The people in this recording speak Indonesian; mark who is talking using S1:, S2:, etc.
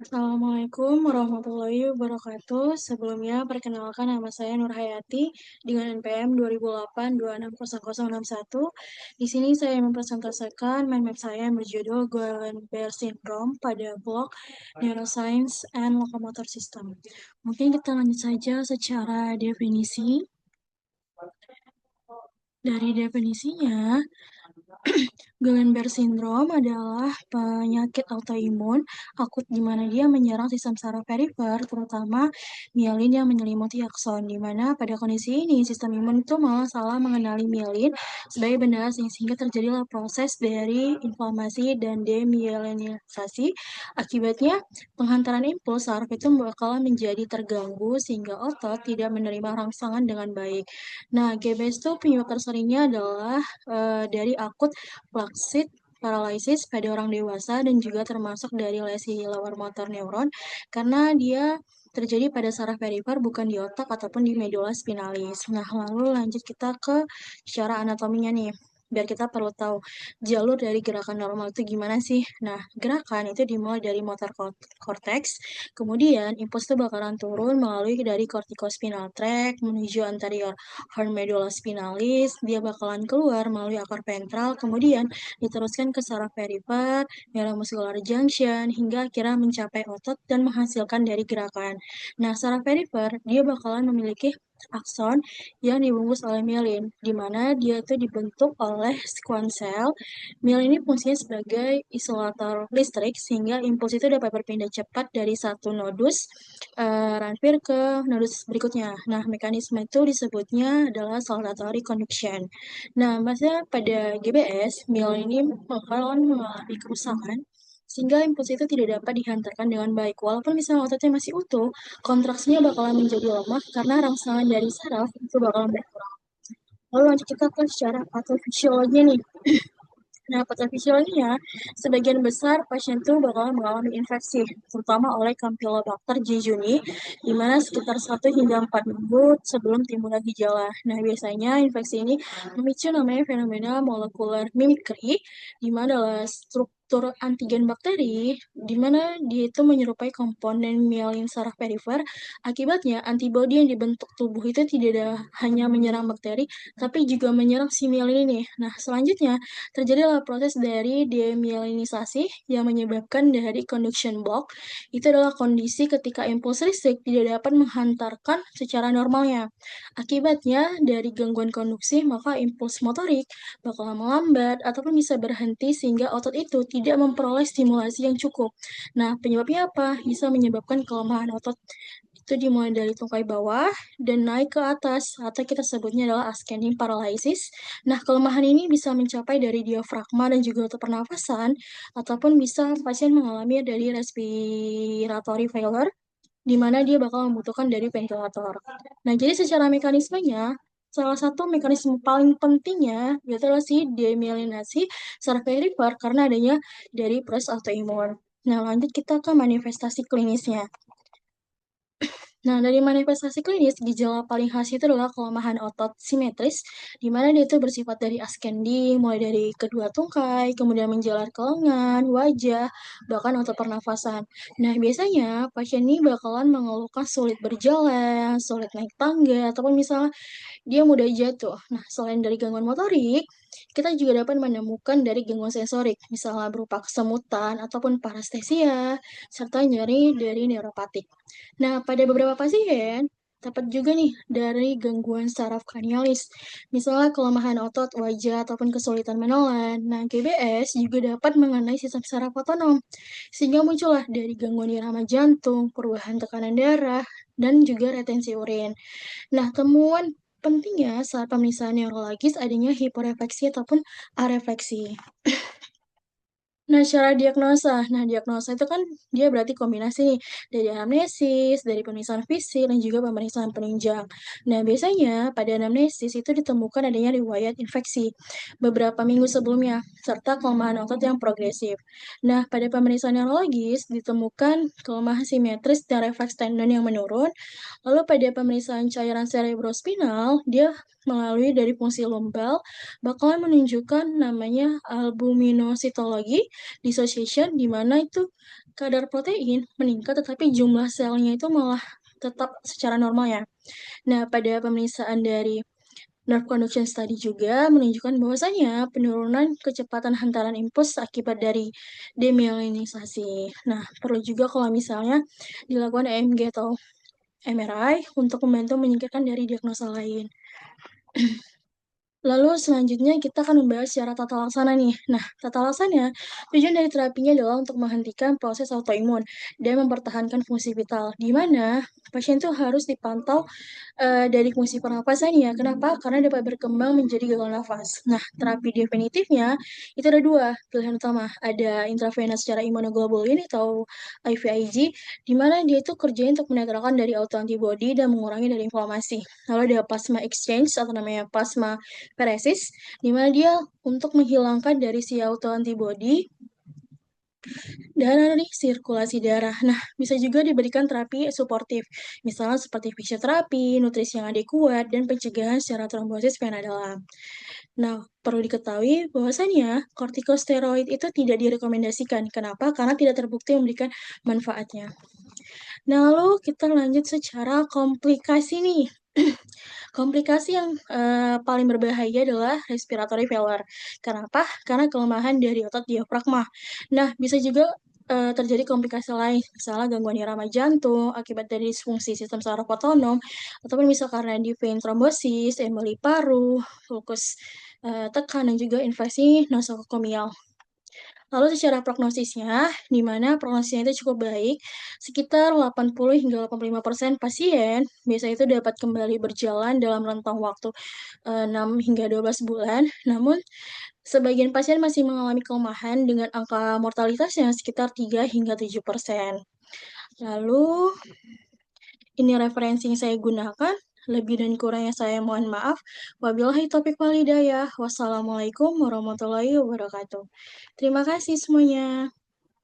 S1: Assalamualaikum warahmatullahi wabarakatuh. Sebelumnya, perkenalkan nama saya Nur Hayati dengan NPM 2008-260061. Di sini saya mempresentasikan mind map saya yang berjudul Guillain-Barré Syndrome pada blok Neuroscience and Locomotor System. Mungkin kita lanjut saja secara definisi. Dari definisinya, Guillain-Barré Syndrome adalah penyakit autoimun akut di mana dia menyerang sistem saraf perifer, terutama mielin yang menyelimuti akson, di mana pada kondisi ini sistem imun itu malah salah mengenali mielin sebagai benda asing, sehingga terjadilah proses dari inflamasi dan demyelinisasi. Akibatnya, penghantaran impuls saraf itu bakalan menjadi terganggu sehingga otot tidak menerima rangsangan dengan baik. Nah, GBS itu penyebab terseringnya adalah dari akut flaccid paralysis pada orang dewasa dan juga termasuk dari lesi lower motor neuron karena dia terjadi pada saraf perifer bukan di otak ataupun di medula spinalis. Nah, lalu lanjut kita ke secara anatominya nih. Biar kita perlu tahu jalur dari gerakan normal itu gimana sih. Nah, gerakan itu dimulai dari motor cortex, kemudian impuls itu bakalan turun melalui dari corticospinal tract menuju anterior horn medulla spinalis, dia bakalan keluar melalui akar ventral, kemudian diteruskan ke saraf perifer, neuromuscular junction, hingga akhirnya mencapai otot dan menghasilkan dari gerakan. Nah, saraf perifer, dia bakalan memiliki akson yang dibungkus oleh mielin, di mana dia itu dibentuk oleh squamous cell. Mielin ini fungsinya sebagai isolator listrik, sehingga impuls itu dapat berpindah cepat dari satu nodus transfer ke nodus berikutnya. Nah, mekanisme itu disebutnya adalah saltatory conduction. Nah, maksudnya pada GBS, mielin ini bakalan mengalami kerusakan sehingga impuls itu tidak dapat dihantarkan dengan baik. Walaupun misalnya ototnya masih utuh, kontraksinya bakalan menjadi lemah karena rangsangan dari saraf itu bakalan berkurang. Lalu lanjut kita ke secara patofisiologi nih. Nah, patofisiologinya, sebagian besar pasien itu bakal mengalami infeksi, terutama oleh Campylobacter jejuni, di mana sekitar 1 hingga 4 minggu sebelum timbulnya gejala. Nah, biasanya infeksi ini memicu namanya fenomena molecular mimicry, di mana adalah struktur antigen bakteri, di mana dia itu menyerupai komponen mielin saraf perifer. Akibatnya, antibodi yang dibentuk tubuh itu tidak hanya menyerang bakteri, tapi juga menyerang si mielin ini. Nah, selanjutnya, terjadilah proses dari demyelinisasi yang menyebabkan dari conduction block. Itu adalah kondisi ketika impuls listrik tidak dapat menghantarkan secara normalnya. Akibatnya, dari gangguan konduksi, maka impuls motorik bakal melambat ataupun bisa berhenti sehingga otot itu tidak memperoleh stimulasi yang cukup. Nah, penyebabnya apa? Bisa menyebabkan kelemahan otot itu dimulai dari tungkai bawah dan naik ke atas atau kita sebutnya adalah ascending paralysis. Nah, kelemahan ini bisa mencapai dari diafragma dan juga otot pernafasan ataupun bisa pasien mengalami dari respiratory failure di mana dia bakal membutuhkan dari ventilator. Nah, jadi secara mekanismenya salah satu mekanisme paling pentingnya yaitu adalah si demyelinasi saraf perifer karena adanya dari proses autoimun. Nah, lanjut kita ke manifestasi klinisnya. Nah, dari manifestasi klinis, gejala paling khas itu adalah kelemahan otot simetris, di mana dia itu bersifat dari ascending, mulai dari kedua tungkai, kemudian menjalar ke lengan, wajah, bahkan otot pernafasan. Nah, biasanya pasien ini bakalan mengeluhkan sulit berjalan, sulit naik tangga, ataupun misalnya dia mudah jatuh. Nah, selain dari gangguan motorik, kita juga dapat menemukan dari gangguan sensorik, misalnya berupa kesemutan ataupun parestesia, serta nyeri dari neuropatik. Nah, pada beberapa pasien, dapat juga nih dari gangguan saraf kranialis, misalnya kelemahan otot wajah ataupun kesulitan menelan. Nah, GBS juga dapat mengenai sistem saraf otonom, sehingga muncullah dari gangguan irama jantung, perubahan tekanan darah, dan juga retensi urin. Nah, temuan pentingnya saat pemeriksaan neurologis adanya hiporefleksi ataupun arefleksi. Nah, diagnosa itu kan dia berarti kombinasi nih, dari anamnesis, dari pemeriksaan fisik, dan juga pemeriksaan penunjang. Nah, biasanya pada anamnesis itu ditemukan adanya riwayat infeksi beberapa minggu sebelumnya, serta kelemahan otot yang progresif. Nah, pada pemeriksaan neurologis ditemukan kelemahan simetris dan refleks tendon yang menurun. Lalu pada pemeriksaan cairan cerebrospinal, dia melalui dari fungsi lumbal bakalan menunjukkan namanya albuminositologi dissociation di mana itu kadar protein meningkat tetapi jumlah selnya itu malah tetap secara normal ya. Nah, pada pemeriksaan dari nerve conduction study juga menunjukkan bahwasanya penurunan kecepatan hantaran impuls akibat dari demyelinisasi. Nah, perlu juga kalau misalnya dilakukan EMG atau MRI untuk membantu menyingkirkan dari diagnosa lain. Lalu selanjutnya kita akan membahas secara tata laksana nih. Nah, tata laksana, tujuan dari terapinya adalah untuk menghentikan proses autoimun dan mempertahankan fungsi vital, di mana pasien itu harus dipantau dari fungsi pernapasan ya. Kenapa? Karena dapat berkembang menjadi gagal nafas. Nah, terapi definitifnya itu ada dua pilihan utama. Ada intravenous secara imunoglobulin atau IVIG, di mana dia itu kerjanya untuk menetralkan dari autoantibody dan mengurangi dari inflamasi. Lalu ada plasma exchange atau namanya plasma paresis, di mana dia untuk menghilangkan dari si autoantibody dan ada nih sirkulasi darah. Nah, bisa juga diberikan terapi suportif, misalnya seperti fisioterapi, nutrisi yang adekuat, dan pencegahan secara trombosis vena dalam. Nah, perlu diketahui bahwasannya kortikosteroid itu tidak direkomendasikan. Kenapa? Karena tidak terbukti memberikan manfaatnya. Nah, lalu kita lanjut secara komplikasi nih. Komplikasi yang paling berbahaya adalah respiratory failure. Kenapa? Karena kelemahan dari otot diafragma. Nah, bisa juga terjadi komplikasi lain, misalnya gangguan irama jantung akibat dari disfungsi sistem saraf otonom, ataupun misal karena di vein trombosis, emboli paru, fokus tekan, dan juga infeksi nosokomial. Lalu secara prognosisnya, di mana prognosisnya itu cukup baik, sekitar 80 hingga 85% pasien biasanya itu dapat kembali berjalan dalam rentang waktu 6 hingga 12 bulan. Namun, sebagian pasien masih mengalami kelemahan dengan angka mortalitasnya sekitar 3 hingga 7%. Lalu, ini referensi yang saya gunakan. Lebih dan kurangnya saya mohon maaf. Wabillahi taufiq wal hidayah. Wassalamualaikum warahmatullahi wabarakatuh. Terima kasih semuanya.